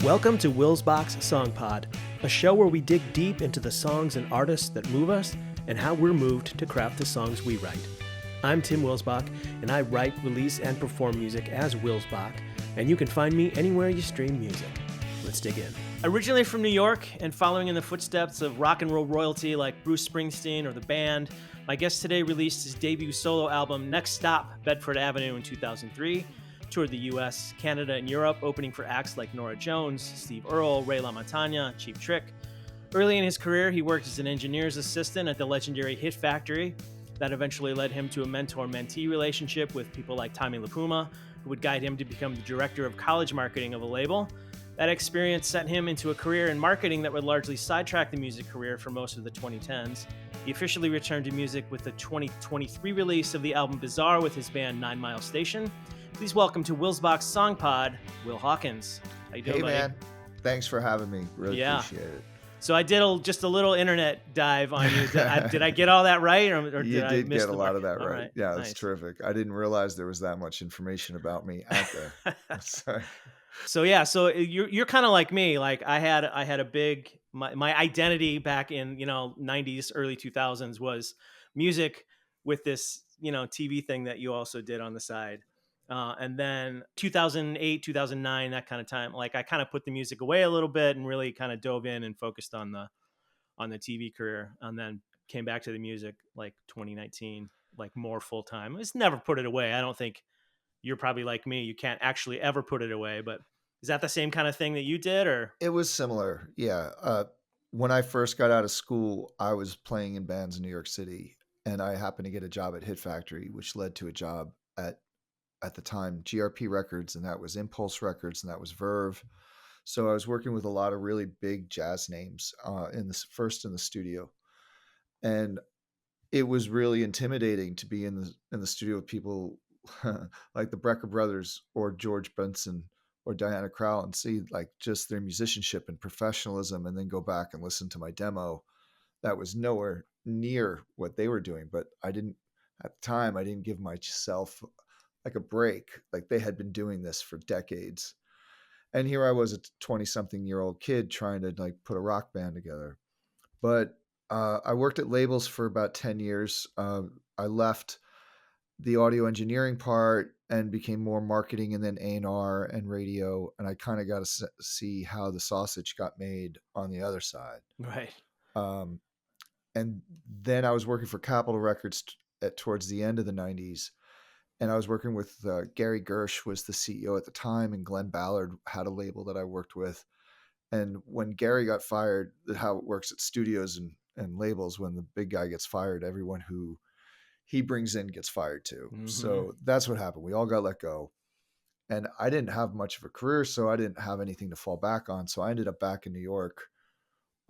Welcome to Wils Bach's Song Pod, a show where we dig deep into the songs and artists that move us and how we're moved to craft the songs we write. I'm Tim Wils Bach, and I write, release, and perform music as Wils Bach, and you can find me anywhere you stream music. Let's dig in. Originally from New York and following in the footsteps of rock and roll royalty like Bruce Springsteen or the band, my guest today released his debut solo album, Next Stop, Bedford Avenue, in 2003, toured the US, Canada, and Europe, opening for acts like Norah Jones, Steve Earle, Ray LaMontagne, Cheap Trick. Early in his career, he worked as an engineer's assistant at the legendary Hit Factory. That eventually led him to a mentor-mentee relationship with people like Tommy LiPuma, who would guide him to become the director of college marketing of a label. That experience sent him into a career in marketing that would largely sidetrack the music career for most of the 2010s. He officially returned to music with the 2023 release of the album Bazar with his band 9 Mile Station. Please welcome to Wils Bach's Song Pod, Will Hawkins. How you doing, buddy? Hey, man. Thanks for having me. Really appreciate it. So I did just a little internet dive on you. Did I get all that right? Or You I did miss get a lot of that right. Right. Yeah, Nice. that's terrific. I didn't realize there was that much information about me out there. Sorry. So you're kind of like me. Like I had a big my identity back in 90s, early 2000s was music with this TV thing that you also did on the side. And then 2008, 2009, that kind of time, like I kind of put the music away a little bit and really kind of dove in and focused on the TV career, and then came back to the music like 2019, like more full time. It's never put it away. I don't think you're probably like me. You can't actually ever put it away, but is that the same kind of thing that you did, or? It was similar. Yeah. When I first got out of school, I was playing in bands in New York City, and I happened to get a job at Hit Factory, which led to a job at the time, GRP Records, and that was Impulse Records, and that was Verve. So I was working with a lot of really big jazz names in the studio, and it was really intimidating to be in the studio with people like the Brecker Brothers or George Benson or Diana Krall and see like just their musicianship and professionalism, and then go back and listen to my demo. That was nowhere near what they were doing, but at the time, I didn't give myself like a break. Like they had been doing this for decades. And here I was, a 20-something-year-old kid trying to like put a rock band together. But I worked at labels for about 10 years. I left the audio engineering part and became more marketing, and then A&R and radio. And I kind of got to see how the sausage got made on the other side. Right. And then I was working for Capitol Records towards the end of the 90s. And I was working with Gary Gersh was the CEO at the time, and Glenn Ballard had a label that I worked with. And when Gary got fired, how it works at studios and labels, when the big guy gets fired, everyone who he brings in gets fired too. Mm-hmm. So that's what happened. We all got let go. And I didn't have much of a career, so I didn't have anything to fall back on. So I ended up back in New York,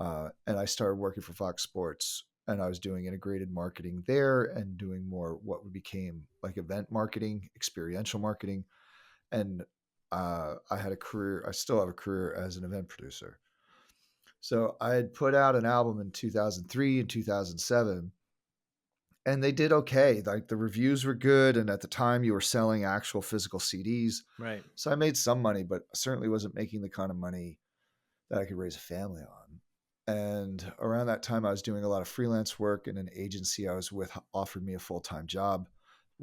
and I started working for Fox Sports. And I was doing integrated marketing there and doing more what became like event marketing, experiential marketing. And I had a career, I still have a career as an event producer. So I had put out an album in 2003 and 2007, and they did okay. Like the reviews were good. And at the time you were selling actual physical CDs. Right. So I made some money, but certainly wasn't making the kind of money that I could raise a family on. And around that time, I was doing a lot of freelance work, and an agency I was with offered me a full-time job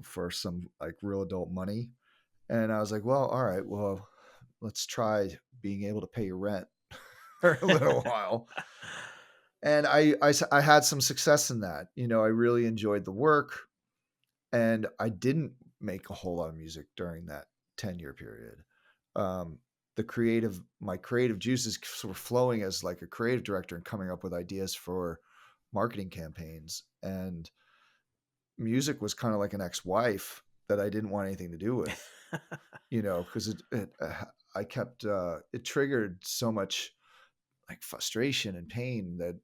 for some like real adult money. And I was like, well, all right, well, let's try being able to pay your rent for a little while. And I had some success in that. I really enjoyed the work, and I didn't make a whole lot of music during that 10-year period. My creative juices were flowing as like a creative director and coming up with ideas for marketing campaigns. And music was kind of like an ex-wife that I didn't want anything to do with, because it triggered so much like frustration and pain that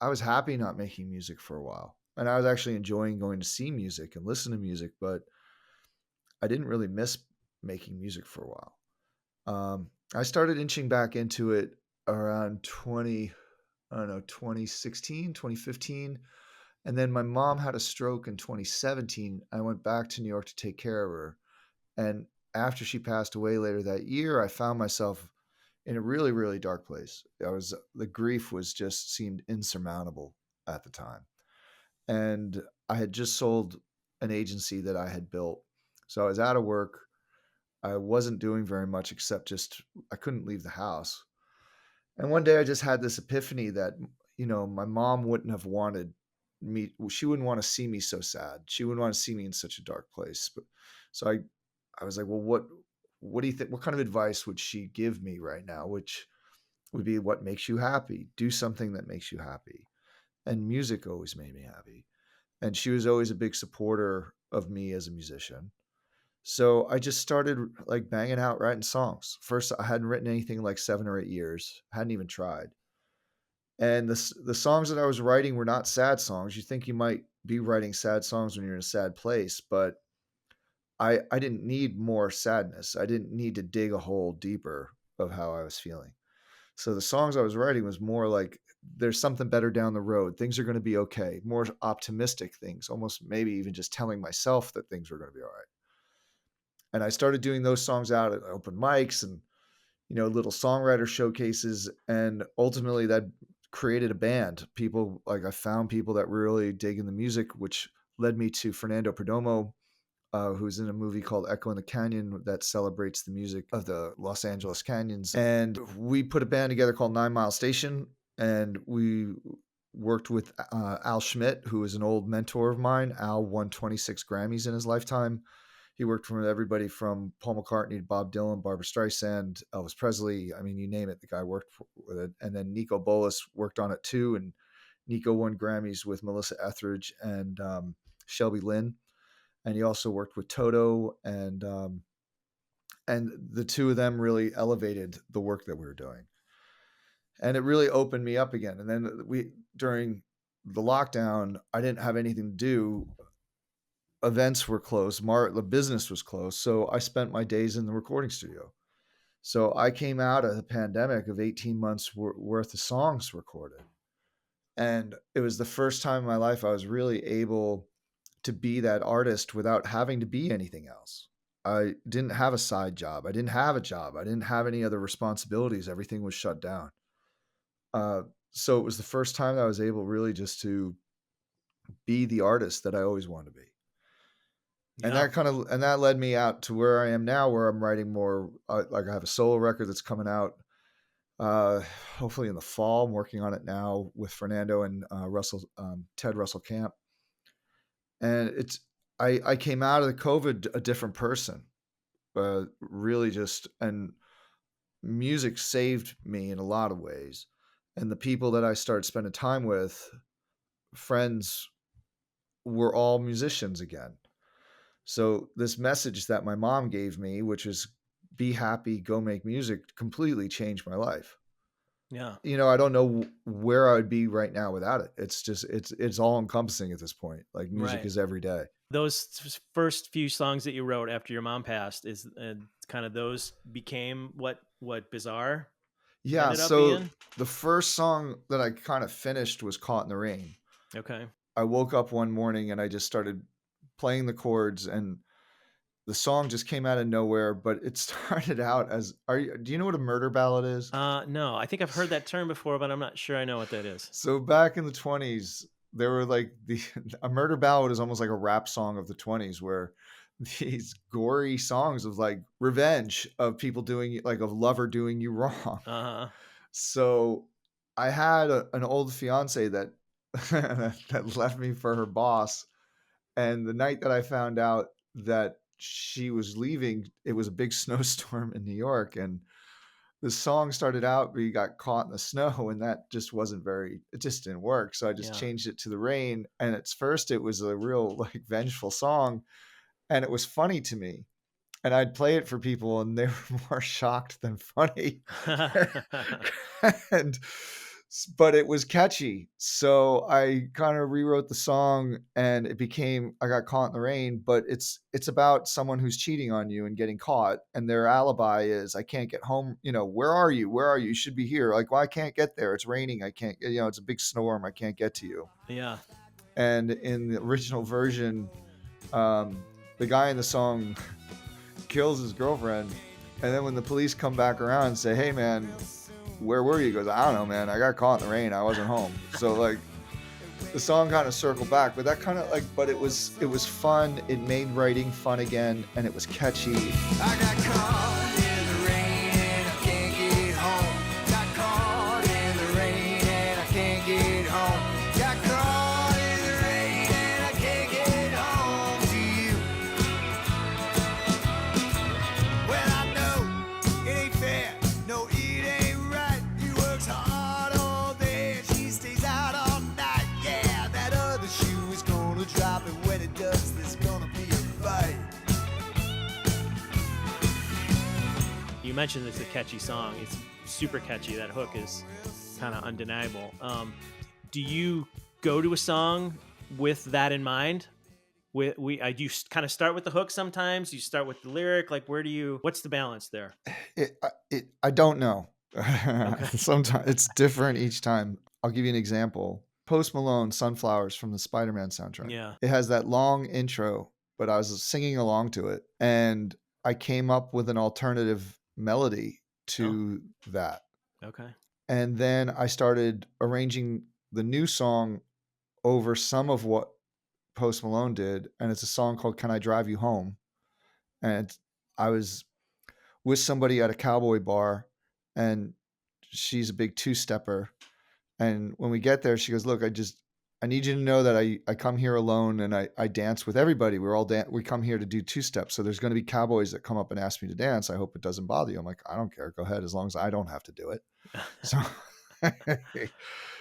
I was happy not making music for a while. And I was actually enjoying going to see music and listen to music, but I didn't really miss making music for a while. I started inching back into it around 2016, 2015. And then my mom had a stroke in 2017. I went back to New York to take care of her. And after she passed away later that year, I found myself in a really, really dark place. The grief was just seemed insurmountable at the time. And I had just sold an agency that I had built. So I was out of work. I wasn't doing very much except just, I couldn't leave the house. And one day I just had this epiphany that, my mom wouldn't have wanted me, she wouldn't want to see me so sad. She wouldn't want to see me in such a dark place. But so I was like, well, what do you think? What kind of advice would she give me right now? Which would be, what makes you happy? Do something that makes you happy. And music always made me happy. And she was always a big supporter of me as a musician. So I just started like banging out writing songs. First, I hadn't written anything in like 7 or 8 years. Hadn't even tried. And the songs that I was writing were not sad songs. You think you might be writing sad songs when you're in a sad place, but I didn't need more sadness. I didn't need to dig a hole deeper of how I was feeling. So the songs I was writing was more like, there's something better down the road. Things are going to be okay. More optimistic things, almost maybe even just telling myself that things were going to be all right. And I started doing those songs out at open mics and, little songwriter showcases. And ultimately that created a band. I found people that were really digging the music, which led me to Fernando Perdomo, who's in a movie called Echo in the Canyon that celebrates the music of the Los Angeles canyons. And we put a band together called 9 Mile Station. And we worked with Al Schmidt, who is an old mentor of mine. Al won 26 Grammys in his lifetime. He worked for everybody from Paul McCartney to Bob Dylan, Barbra Streisand, Elvis Presley. I mean, you name it, the guy worked with it. And then Nico Bolas worked on it too. And Nico won Grammys with Melissa Etheridge and Shelby Lynn. And he also worked with Toto. And the two of them really elevated the work that we were doing. And it really opened me up again. And then during the lockdown, I didn't have anything to do. Events were closed. The business was closed. So I spent my days in the recording studio. So I came out of the pandemic of 18 months worth of songs recorded. And it was the first time in my life I was really able to be that artist without having to be anything else. I didn't have a side job. I didn't have a job. I didn't have any other responsibilities. Everything was shut down. So it was the first time that I was able really just to be the artist that I always wanted to be. Yeah. And that led me out to where I am now, where I'm writing more. Like I have a solo record that's coming out, hopefully in the fall. I'm working on it now with Fernando and Ted Russell Camp. And I came out of the COVID a different person, really and music saved me in a lot of ways. And the people that I started spending time with, friends, were all musicians again. So this message that my mom gave me, which is be happy, go make music, completely changed my life. Yeah. I don't know where I would be right now without it. It's just, it's all encompassing at this point. Like music is every day. Those first few songs that you wrote after your mom passed is kind of those became what Bazar ended up being? The first song that I kind of finished was Caught in the Rain. Okay. I woke up one morning and I just started playing the chords and the song just came out of nowhere, but it started out as, do you know what a murder ballad is? No, I think I've heard that term before, but I'm not sure I know what that is. So back in the 20s, there were like a murder ballad is almost like a rap song of the 20s, where these gory songs of like revenge of people doing, like a lover doing you wrong. Uh-huh. So I had an old fiance that that left me for her boss. And the night that I found out that she was leaving, it was a big snowstorm in New York. And the song started out, we got caught in the snow, and that just it just didn't work. So I just changed it to the rain. And at first it was a real like vengeful song. And it was funny to me. And I'd play it for people and they were more shocked than funny. But it was catchy. So I kind of rewrote the song and it became, I got caught in the rain, but it's about someone who's cheating on you and getting caught. And their alibi is, I can't get home. Where are you? Where are you? You should be here. Like, well, I can't get there. It's raining. I can't, it's a big storm. I can't get to you. Yeah. And in the original version, the guy in the song kills his girlfriend And then when the police come back around and say, hey man, where were you? He goes, I don't know, man. I got caught in the rain. I wasn't home. So like the song kind of circled back, but that kind of like, but it was fun. It made writing fun again, and it was catchy. I got caught in the rain and I can't get home. Got caught in the rain and I can't get home. Got caught in the rain and I can't get home to you. Well, I know it ain't fair. No, it ain't right. He works hard all day and she stays out all night. Yeah, that other shoe is gonna drop, and when it does, there's gonna be a fight. You mentioned it's a catchy song. It's super catchy. That hook is kind of undeniable. Do you go to a song with that in mind? Do you kind of start with the hook sometimes? You start with the lyric? Like, what's the balance there? I don't know. Sometimes it's different each time. I'll give you an example. Post Malone, Sunflowers from the Spider-Man soundtrack. Yeah. It has that long intro, but I was singing along to it, and I came up with an alternative melody to that. Okay. And then I started arranging the new song over some of what Post Malone did, and it's a song called Can I Drive You Home? And I was with somebody at a cowboy bar, and she's a big two-stepper. And when we get there, she goes, look, I need you to know that I come here alone and I dance with everybody. We come here to do two-steps. So there's going to be cowboys that come up and ask me to dance. I hope it doesn't bother you. I'm like, I don't care. Go ahead. As long as I don't have to do it.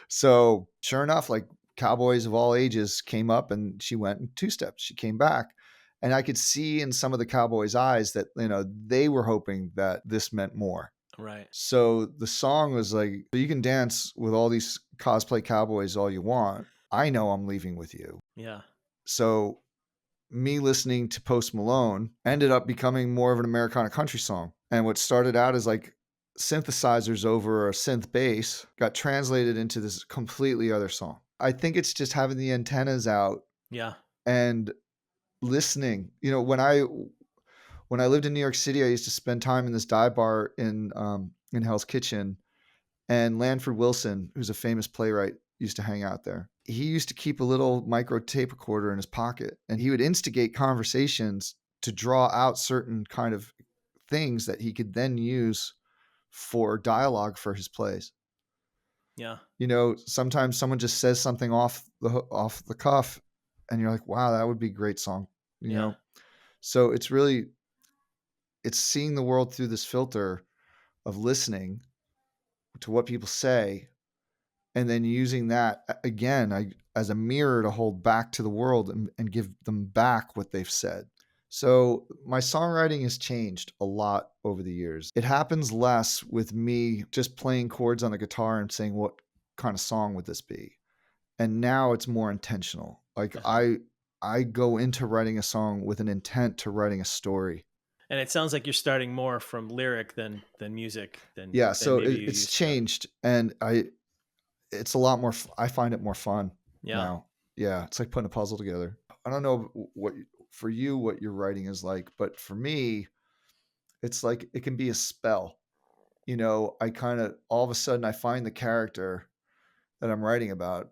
So sure enough, like cowboys of all ages came up and she went in two steps. She came back, and I could see in some of the cowboys' eyes that, they were hoping that this meant more. Right. So the song was like, you can dance with all these cosplay cowboys all you want. I know I'm leaving with you. Yeah. So me listening to Post Malone ended up becoming more of an Americana country song. And what started out as like synthesizers over a synth bass got translated into this completely other song. I think it's just having the antennas out. Yeah. And listening. When I lived in New York City, I used to spend time in this dive bar in Hell's Kitchen, and Lanford Wilson, who's a famous playwright, used to hang out there. He used to keep a little micro tape recorder in his pocket, and he would instigate conversations to draw out certain kind of things that he could then use for dialogue for his plays. Yeah. Sometimes someone just says something off the cuff, and you're like, wow, that would be a great song. You know? So it's seeing the world through this filter of listening to what people say, and then using that again as a mirror to hold back to the world and give them back what they've said. So my songwriting has changed a lot over the years. It happens less with me just playing chords on the guitar and saying, what kind of song would this be? And now it's more intentional. Like I go into writing a song with an intent to writing a story. And it sounds like you're starting more from lyric than music. So it's changed, and it's a lot more. I find it more fun now. Yeah, it's like putting a puzzle together. I don't know what your writing is like, but for me, it's like it can be a spell. I kind of all of a sudden I find the character that I'm writing about,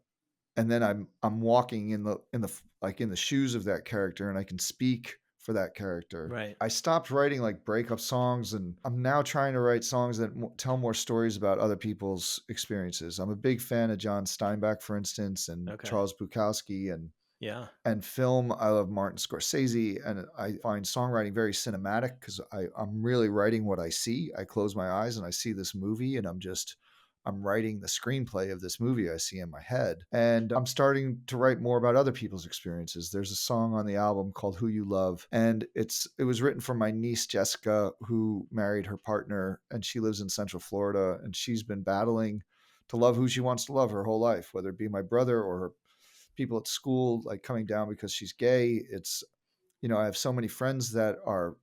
and then I'm walking in the shoes of that character, and I can speak for that character. Right. I stopped writing like breakup songs, and I'm now trying to write songs that tell more stories about other people's experiences. I'm a big fan of John Steinbeck, for instance, and Charles Bukowski, and film. I love Martin Scorsese, and I find songwriting very cinematic because I'm really writing what I see. I close my eyes and I see this movie, and I'm writing the screenplay of this movie I see in my head. And I'm starting to write more about other people's experiences. There's a song on the album called Who You Love, and it was written for my niece, Jessica, who married her partner, and she lives in Central Florida, and she's been battling to love who she wants to love her whole life, whether it be my brother or her people at school, like coming down because she's gay. It's, I have so many friends that are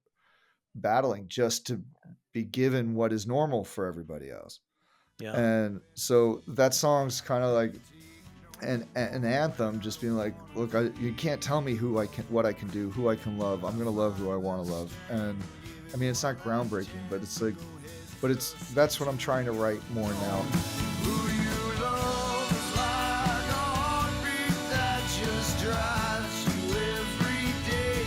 battling just to be given what is normal for everybody else. Yeah. And so that song's kind of like an anthem, just being like, look, you can't tell me what I can do, who I can love. I'm going to love who I want to love. And I mean, it's not groundbreaking, but it's like, that's what I'm trying to write more now. Who you love is like a heartbeat that just drives you every day.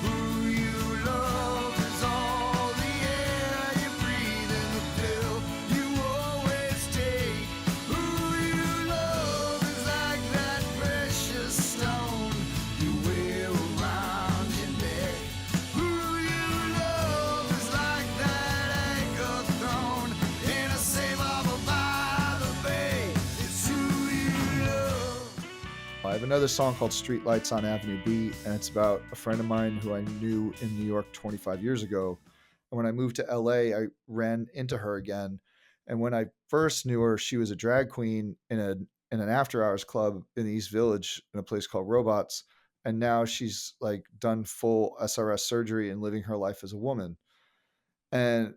Who you love is all the air you breathe and the pill you always take. Who you love is like that precious stone you wear around your neck. Who you love is like that anchor thrown in a safe harbor by the bay. It's who you love. I have another song called Streetlights on Avenue B, and it's about a friend of mine who I knew in New York 25 years ago. And when I moved to LA, I ran into her again. And when I first knew her, she was a drag queen in an after hours club in the East Village in a place called Robots. And now she's like done full SRS surgery and living her life as a woman. And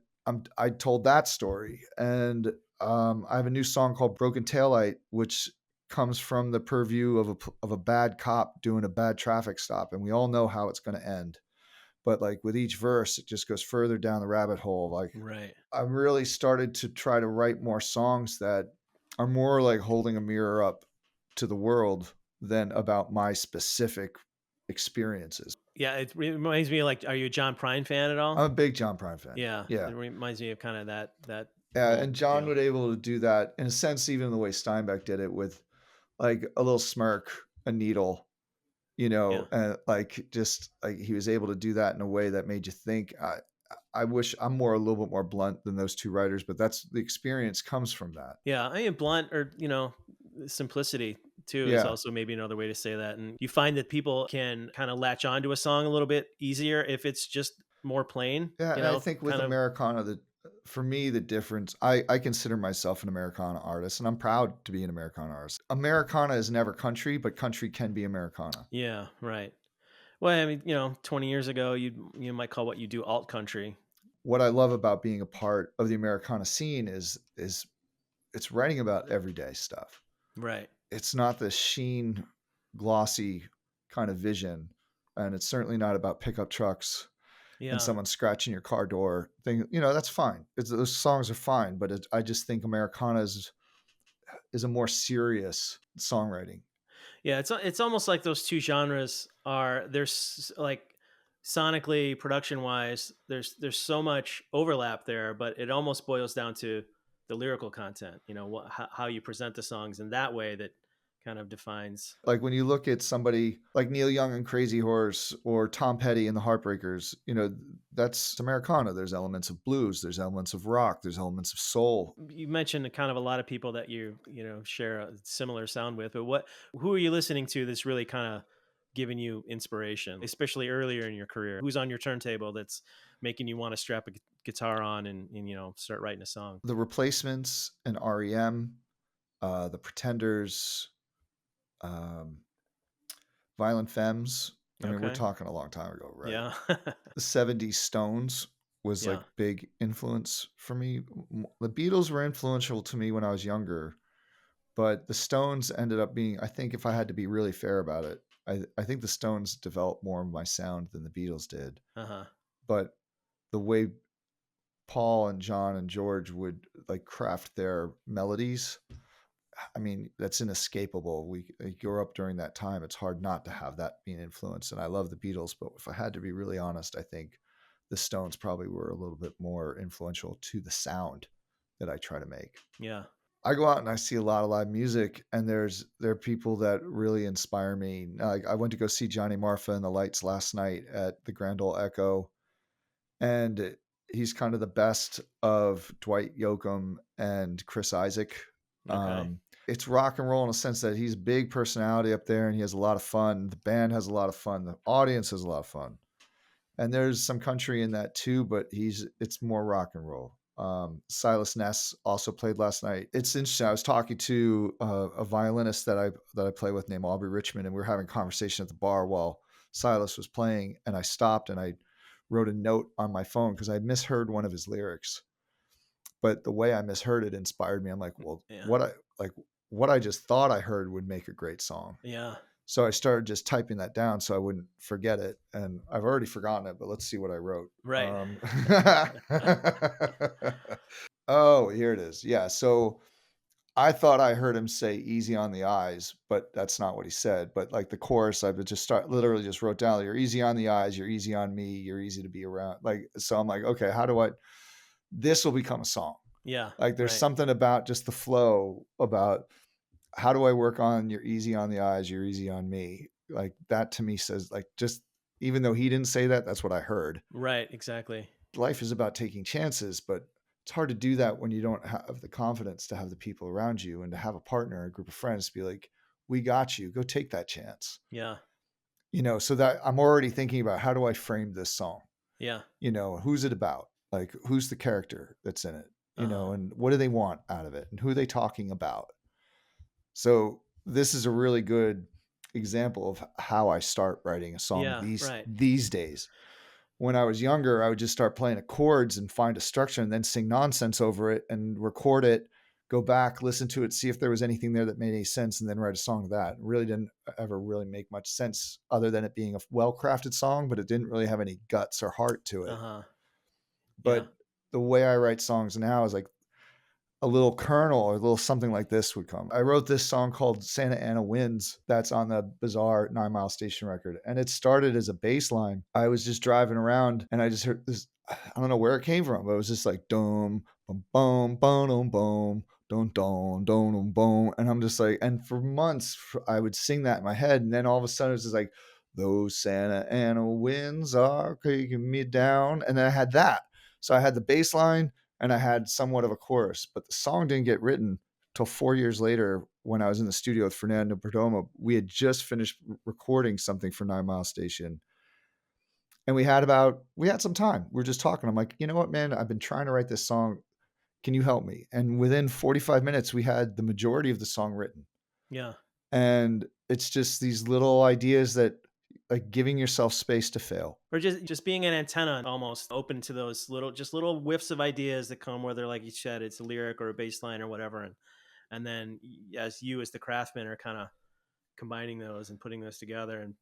I told that story. And I have a new song called Broken Taillight, which comes from the purview of a bad cop doing a bad traffic stop. And we all know how it's going to end. But like with each verse, it just goes further down the rabbit hole. Like Right. I've really started to try to write more songs that are more like holding a mirror up to the world than about my specific experiences. Yeah, it reminds me of, like, are you a John Prine fan at all? I'm a big John Prine fan. Yeah, Yeah. it reminds me of kind of that. Yeah. whole And John deal. would able to do that in a sense, even the way Steinbeck did it, with like a little smirk, a needle, and like just like he was able to do that in a way that made you think. I wish I'm a little bit more blunt than those two writers, but that's the experience comes from that. Yeah, I mean, blunt, or simplicity too is Yeah. also maybe another way to say that. And you find that people can kind of latch onto a song a little bit easier if it's just more plain. Yeah, you and I know, think with kind of. Americana, for me, the difference, I consider myself an Americana artist, and I'm proud to be an Americana artist. Americana is never country, but country can be Americana. Yeah, right. Well, I mean, 20 years ago, you might call what you do alt country. What I love about being a part of the Americana scene is it's writing about everyday stuff. Right. It's not the sheen, glossy kind of vision, and it's certainly not about pickup trucks Yeah. and someone scratching your car door thing. That's fine. Those songs are fine, but I just think Americana is a more serious songwriting. Yeah, it's almost like those two genres there's like sonically, production wise, there's so much overlap there, but it almost boils down to the lyrical content. How you present the songs in that way that kind of defines. Like when you look at somebody like Neil Young and Crazy Horse or Tom Petty and the Heartbreakers, that's Americana. There's elements of blues, there's elements of rock, there's elements of soul. You mentioned kind of a lot of people that you share a similar sound with, but who are you listening to that's really kind of giving you inspiration, especially earlier in your career? Who's on your turntable that's making you want to strap a guitar on and start writing a song? The Replacements and REM, the Pretenders, Violent Femmes. I mean, we're talking a long time ago, right? Yeah. The 70s Stones was like big influence for me. The Beatles were influential to me when I was younger, but the Stones ended up being, I think if I had to be really fair about it, I think the Stones developed more of my sound than the Beatles did. But the way Paul and John and George would like craft their melodies, I mean, that's inescapable. We grew up during that time. It's hard not to have that be an influence. And I love the Beatles, but if I had to be really honest, I think the Stones probably were a little bit more influential to the sound that I try to make. Yeah. I go out and I see a lot of live music, and there are people that really inspire me. Like I went to go see Johnny Marfa and the Lights last night at the Grand Ole Echo, and he's kind of the best of Dwight Yoakam and Chris Isaak. Okay. It's rock and roll in a sense that he's a big personality up there and he has a lot of fun. The band has a lot of fun. The audience has a lot of fun. And there's some country in that too, but it's more rock and roll. Silas Ness also played last night. It's interesting. I was talking to a violinist that I play with named Aubrey Richmond, and we were having a conversation at the bar while Silas was playing, and I stopped and I wrote a note on my phone because I misheard one of his lyrics. But the way I misheard it inspired me. I'm like, well, what I just thought I heard would make a great song. Yeah. So I started just typing that down so I wouldn't forget it. And I've already forgotten it, but let's see what I wrote. Right. Oh, here it is. Yeah. So I thought I heard him say easy on the eyes, but that's not what he said. But like the chorus, I would just literally just wrote down, you're easy on the eyes, you're easy on me, you're easy to be around. Like, so I'm like, okay, this will become a song. Yeah. Like there's right. something about just the flow about how do I work on you're easy on the eyes, you're easy on me. Like that to me says like, just even though he didn't say that, that's what I heard. Right. Exactly. Life is about taking chances, but it's hard to do that when you don't have the confidence to have the people around you and to have a partner, a group of friends to be like, we got you, go take that chance. Yeah. So that I'm already thinking about how do I frame this song? Yeah. Who's it about? Like, who's the character that's in it? Uh-huh. And what do they want out of it? And who are they talking about? So this is a really good example of how I start writing a song these days. When I was younger, I would just start playing chords and find a structure and then sing nonsense over it and record it, go back, listen to it, see if there was anything there that made any sense, and then write a song to that. It really didn't ever really make much sense other than it being a well-crafted song, but it didn't really have any guts or heart to it. Uh-huh. But the way I write songs now is like a little kernel or a little something like this would come. I wrote this song called Santa Ana Winds that's on the Bazar 9 Mile Station record. And it started as a bass line. I was just driving around and I just heard this, I don't know where it came from, but it was just like, dum, bum, bum, bum, bum, dum, dum, dum, boom. And I'm just like, and for months I would sing that in my head. And then all of a sudden it was just like, those Santa Ana winds are taking me down. And then I had that. So I had the bass line, and I had somewhat of a chorus, but the song didn't get written till 4 years later when I was in the studio with Fernando Perdomo. We had just finished recording something for 9 Mile Station. And we had some time. We were just talking. I'm like, you know what, man, I've been trying to write this song. Can you help me? And within 45 minutes, we had the majority of the song written. Yeah. And it's just these little ideas that like giving yourself space to fail. Or just being an antenna, almost open to those little whiffs of ideas that come, whether, like you said, it's a lyric or a bass line or whatever. And then as the craftsman are kind of combining those and putting those together and,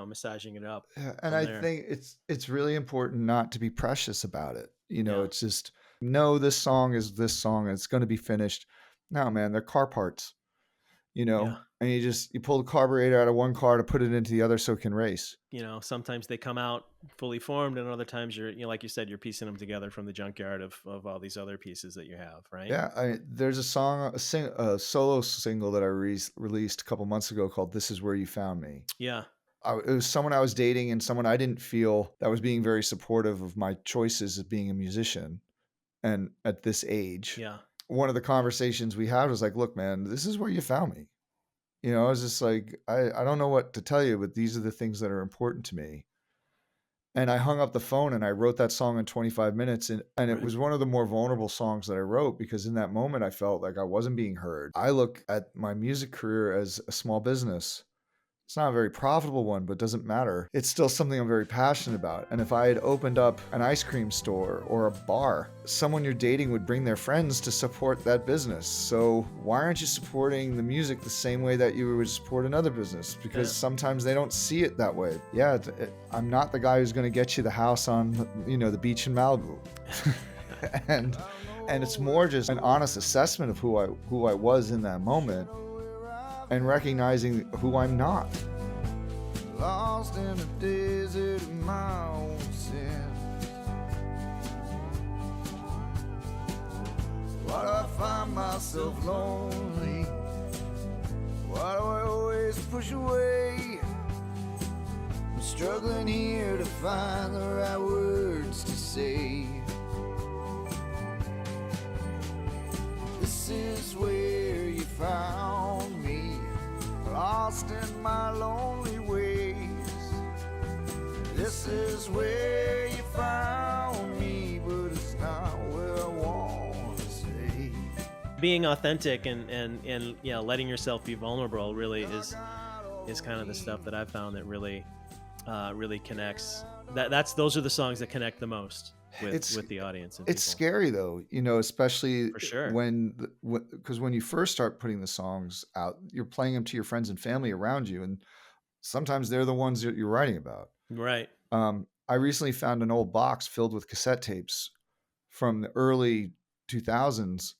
massaging it up. Yeah, and I think it's really important not to be precious about it. It's just, no, this song is this song and it's going to be finished. No, man, they're car parts, and you pull the carburetor out of one car to put it into the other so it can race. Sometimes they come out fully formed, and other times you're, like you said, you're piecing them together from the junkyard of all these other pieces that you have, right? Yeah, there's a song, a solo single that I released a couple months ago called "This Is Where You Found Me." Yeah. It was someone I was dating and someone I didn't feel that was being very supportive of my choices as being a musician, and at this age, one of the conversations we had was like, "Look, man, this is where you found me." I was just like, I don't know what to tell you, but these are the things that are important to me. And I hung up the phone and I wrote that song in 25 minutes. And it was one of the more vulnerable songs that I wrote because in that moment, I felt like I wasn't being heard. I look at my music career as a small business. It's not a very profitable one, but it doesn't matter. It's still something I'm very passionate about. And if I had opened up an ice cream store or a bar, someone you're dating would bring their friends to support that business. So why aren't you supporting the music the same way that you would support another business? Because sometimes they don't see it that way. Yeah, I'm not the guy who's going to get you the house on, the beach in Malibu. and it's more just an honest assessment of who I was in that moment. And recognizing who I'm not. Lost in a desert of my own sins. Why do I find myself lonely? Why do I always push away? I'm struggling here to find the right words to say. This is where you found me. Lost in my lonely ways. This is where you found me, but it's not where I want to stay. Being authentic and letting yourself be vulnerable really is kind of the stuff that I've found that really connects. Those are the songs that connect the most with the audience. And it's people. Scary though, especially for sure because when you first start putting the songs out, you're playing them to your friends and family around you, and sometimes they're the ones that you're writing about. Right. I recently found an old box filled with cassette tapes from the early 2000s.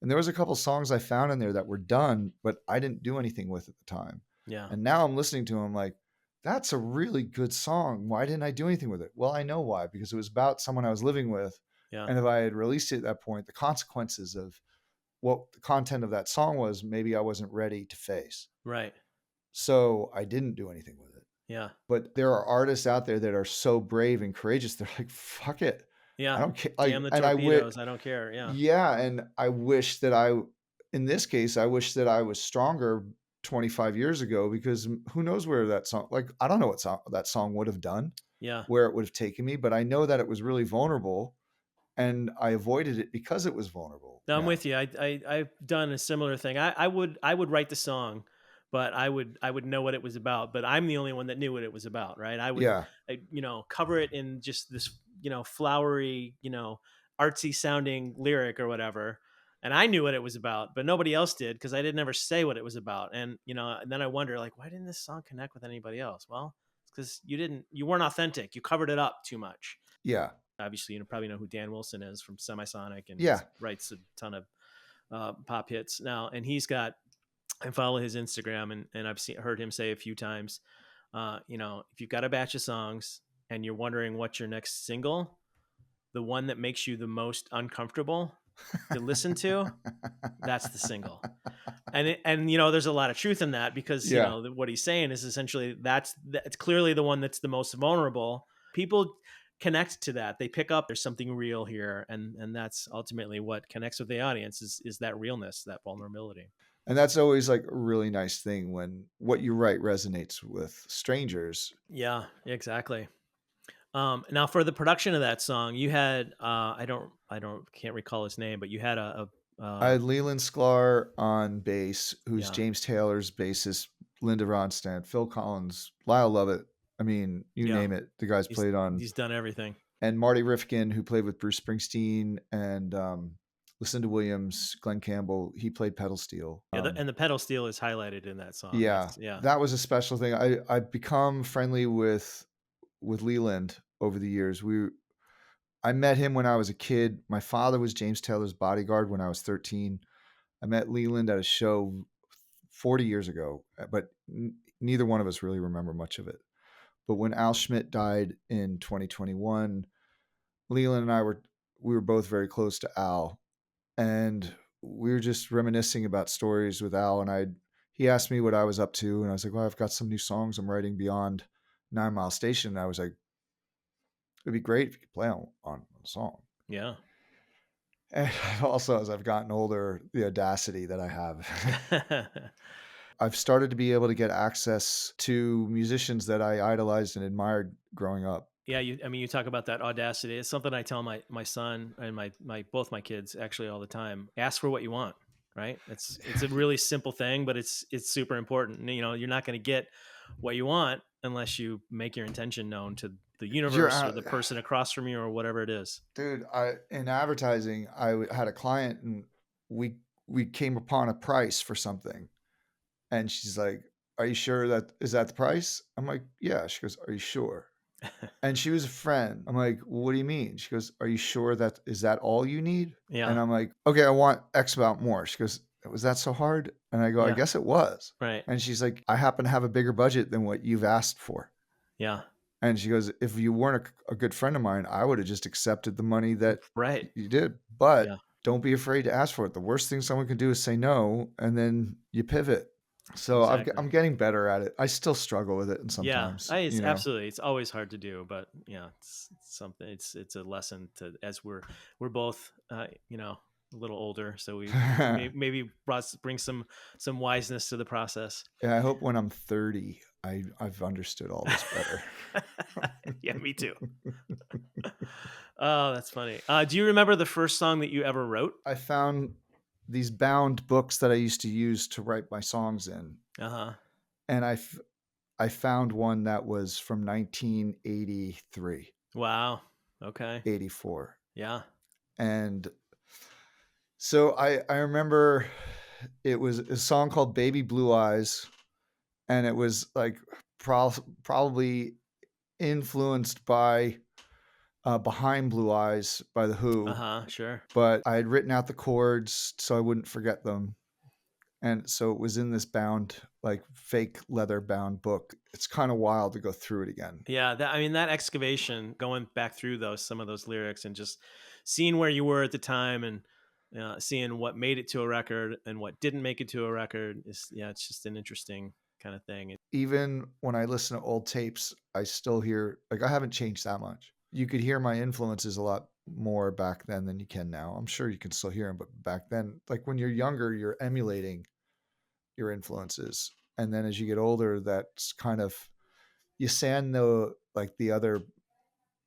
And there was a couple songs I found in there that were done, but I didn't do anything with at the time. Yeah. And now I'm listening to them like, that's a really good song. Why didn't I do anything with it? Well, I know why, because it was about someone I was living with. Yeah. And if I had released it at that point, the consequences of what the content of that song was, maybe I wasn't ready to face. Right. So I didn't do anything with it. Yeah. But there are artists out there that are so brave and courageous. They're like, fuck it. Yeah. I don't care. Damn the torpedoes. I don't care. Yeah. Yeah. And I wish that in this case, I wish that I was stronger 25 years ago, because who knows where that song, like, I don't know what that song would have done, where it would have taken me, but I know that it was really vulnerable and I avoided it because it was vulnerable. No, I'm with you. I've done a similar thing. I would write the song, but I would know what it was about, but I'm the only one that knew what it was about. Right. I would, cover it in just this, flowery, artsy sounding lyric or whatever. And I knew what it was about, but nobody else did, because I didn't ever say what it was about. And, and then I wonder, like, why didn't this song connect with anybody else? Well, it's because you weren't authentic. You covered it up too much. Yeah. Obviously, you probably know who Dan Wilson is from Semisonic, and writes a ton of pop hits now. And I follow his Instagram, and I've heard him say a few times, if you've got a batch of songs and you're wondering what's your next single, the one that makes you the most uncomfortable to listen to, that's the single. And there's a lot of truth in that, because what he's saying is essentially that's clearly the one that's the most vulnerable. People connect to that. They pick up there's something real here, and that's ultimately what connects with the audience is that realness, that vulnerability. And that's always like a really nice thing when what you write resonates with strangers. Yeah, exactly. Now for the production of that song, you had can't recall his name, but you had I had Leland Sklar on bass, who's James Taylor's bassist, Linda Ronstadt, Phil Collins, Lyle Lovett. I mean, you name it. The guy's played on. He's done everything. And Marty Rifkin, who played with Bruce Springsteen, and Lucinda Williams, Glenn Campbell. He played pedal steel. And the pedal steel is highlighted in that song. Yeah, that was a special thing. I've become friendly with Leland over the years. I met him when I was a kid. My father was James Taylor's bodyguard when I was 13. I met Leland at a show 40 years ago, but neither one of us really remember much of it. But when Al Schmidt died in 2021, Leland and I we were both very close to Al, and we were just reminiscing about stories with Al. And he asked me what I was up to, and I was like, well, I've got some new songs I'm writing beyond 9 Mile Station. And I was like, it'd be great if you could play on a song. Yeah. And also, as I've gotten older, the audacity that I have. I've started to be able to get access to musicians that I idolized and admired growing up. Yeah, you talk about that audacity. It's something I tell my son and both my kids actually all the time. Ask for what you want, right? It's a really simple thing, but it's super important. And, you're not going to get what you want unless you make your intention known to the universe or the person across from you or whatever it is. Dude, in advertising, I had a client, and we came upon a price for something. And she's like, are you sure is that the price? I'm like, yeah. She goes, are you sure? And she was a friend. I'm like, well, what do you mean? She goes, are you sure is that all you need? Yeah. And I'm like, okay, I want X amount more. She goes, was that so hard? And I go, I guess it was. Right. And she's like, I happen to have a bigger budget than what you've asked for. Yeah. And she goes, if you weren't a good friend of mine, I would have just accepted the money that you did. But don't be afraid to ask for it. The worst thing someone can do is say no, and then you pivot. So exactly. I'm getting better at it. I still struggle with it sometimes. Yeah, absolutely. It's always hard to do, but it's something. It's a lesson as we're both a little older, so we maybe bring some wiseness to the process. Yeah, I hope when I'm 30, I've understood all this better. Yeah, me too. Oh, that's funny. Do you remember the first song that you ever wrote? I found these bound books that I used to use to write my songs in. Uh-huh. And I found one that was from 1983. Wow. Okay. 84. Yeah. And so I remember it was a song called Baby Blue Eyes, and it was like probably influenced by Behind Blue Eyes by The Who. Sure. But I had written out the chords so I wouldn't forget them. And so it was in this bound, like fake leather bound book. It's kind of wild to go through it again. Yeah, that excavation, going back through some of those lyrics and just seeing where you were at the time and seeing what made it to a record and what didn't make it to a record it's just an interesting kind of thing. Even when I listen to old tapes, I still hear, like, I haven't changed that much. You could hear my influences a lot more back then than you can now. I'm sure you can still hear them, but back then, like when you're younger, you're emulating your influences. And then as you get older, that's kind of, you sand the other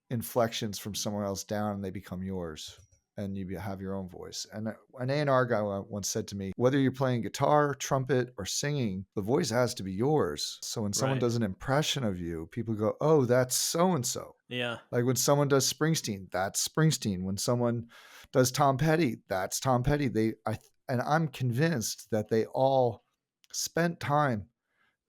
inflections from somewhere else down and they become yours and you have your own voice. And an A&R guy once said to me, whether you're playing guitar, trumpet, or singing, the voice has to be yours. So when someone does an impression of you, people go, oh, that's so-and-so. Yeah. Like when someone does Springsteen, that's Springsteen. When someone does Tom Petty, that's Tom Petty. And I'm convinced that they all spent time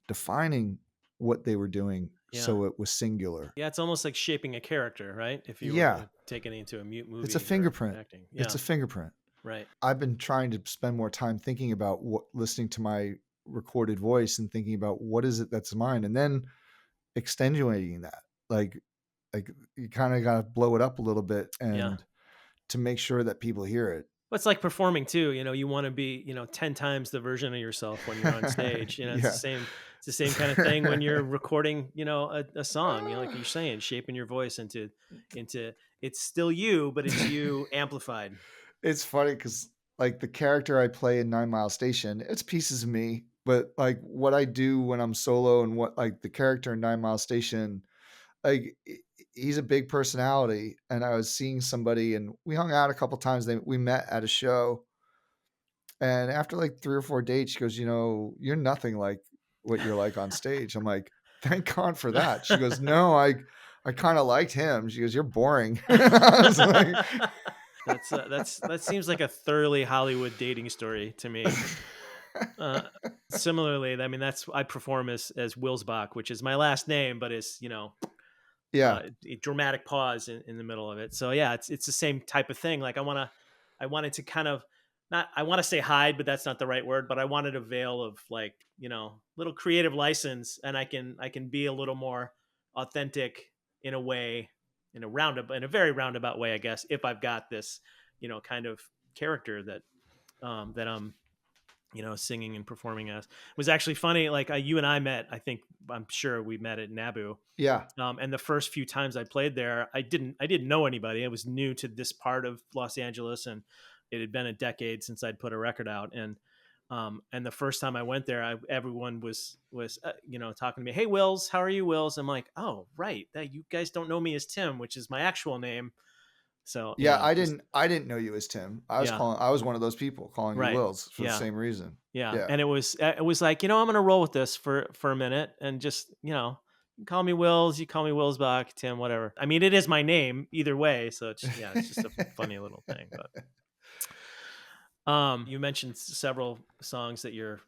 defining what they were doing so it was singular. Yeah, it's almost like shaping a character, right? If you were taking it into a mute movie. It's a fingerprint. Acting. Yeah. It's a fingerprint. Right. I've been trying to spend more time thinking about listening to my recorded voice and thinking about what is it that's mine, and then extenuating that. Like you kind of got to blow it up a little bit and to make sure that people hear it. Well, it's like performing too. You want to be, 10 times the version of yourself when you're on stage. It's the same. It's the same kind of thing when you're recording, a song. Like you're saying, shaping your voice into. It's still you, but it's you amplified. It's funny because like the character I play in 9 Mile Station, it's pieces of me. But like what I do when I'm solo and what like the character in 9 Mile Station, like he's a big personality. And I was seeing somebody and we hung out a couple times. We met at a show. And after like 3 or 4 dates, she goes, you're nothing like what you're like on stage. I'm like, thank God for that. She goes, no, I kind of liked him. She goes, you're boring. I was like, that seems like a thoroughly Hollywood dating story to me. Similarly, I mean, I perform as Wils Bach, which is my last name, but it's a dramatic pause in the middle of it. So yeah, it's the same type of thing. Like I wanted to kind of I want to say hide, but that's not the right word. But I wanted a veil of like little creative license, and I can be a little more authentic in a way, in a very roundabout way, I guess, if I've got this kind of character that I'm singing and performing as. It was actually funny. Like you and I met, I'm sure we met at Naboo. Yeah. And the first few times I played there, I didn't know anybody. I was new to this part of Los Angeles, and it had been a decade since I'd put a record out. And the first time I went there, everyone was talking to me. Hey, Wils, how are you, Wils? I'm like, oh, right. That you guys don't know me as Tim, which is my actual name. So yeah, I didn't know you as Tim. I was one of those people calling you Wils for the same reason. Yeah. And it was like, I'm going to roll with this for a minute and just, you call me Wils, you call me Wils Bach, Tim, whatever. I mean, it is my name either way. So it's just a funny little thing. But you mentioned several songs that you're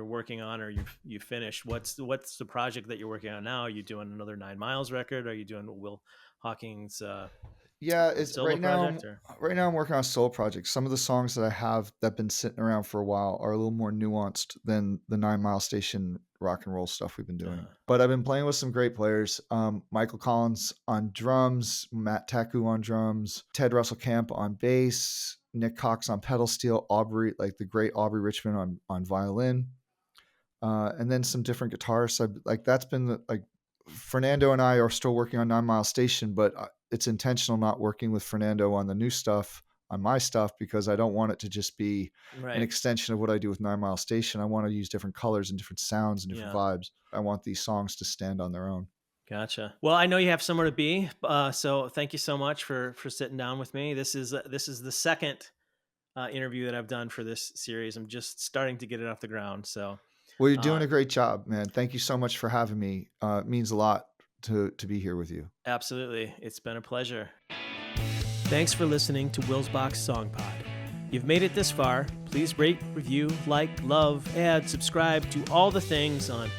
working on or you finished. What's the project that you're working on now? Are you doing another 9 Miles record? Are you doing Will Hawkins? It's solo right now. project, or? Right now, I'm working on a solo project. Some of the songs that I have that've been sitting around for a while are a little more nuanced than the 9 Mile Station rock and roll stuff we've been doing. But I've been playing with some great players. Michael Collins on drums, Matt Taku on drums, Ted Russell Camp on bass, Nick Cox on pedal steel, Aubrey, like the great Aubrey Richmond on violin, and then some different guitarists. That's been Fernando and I are still working on 9 Mile Station, but it's intentional not working with Fernando on the new stuff, on my stuff, because I don't want it to just be an extension of what I do with 9 Mile Station. I want to use different colors and different sounds and different vibes. I want these songs to stand on their own. Gotcha. Well, I know you have somewhere to be, so thank you so much for sitting down with me. This is the second interview that I've done for this series. I'm just starting to get it off the ground. So, well, you're doing a great job, man. Thank you so much for having me. It means a lot to be here with you. Absolutely. It's been a pleasure. Thanks for listening to Wils Bach's Song Pod. You've made it this far. Please rate, review, like, love, add, subscribe, do all the things on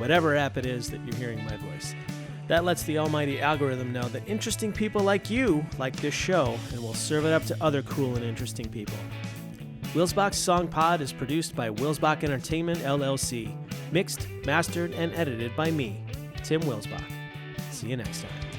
whatever app it is that you're hearing my voice. That lets the almighty algorithm know that interesting people like you like this show, and will serve it up to other cool and interesting people. Wils Bach's Song Pod is produced by Wils Bach Entertainment, LLC. Mixed, mastered, and edited by me, Tim Wils Bach. See you next time.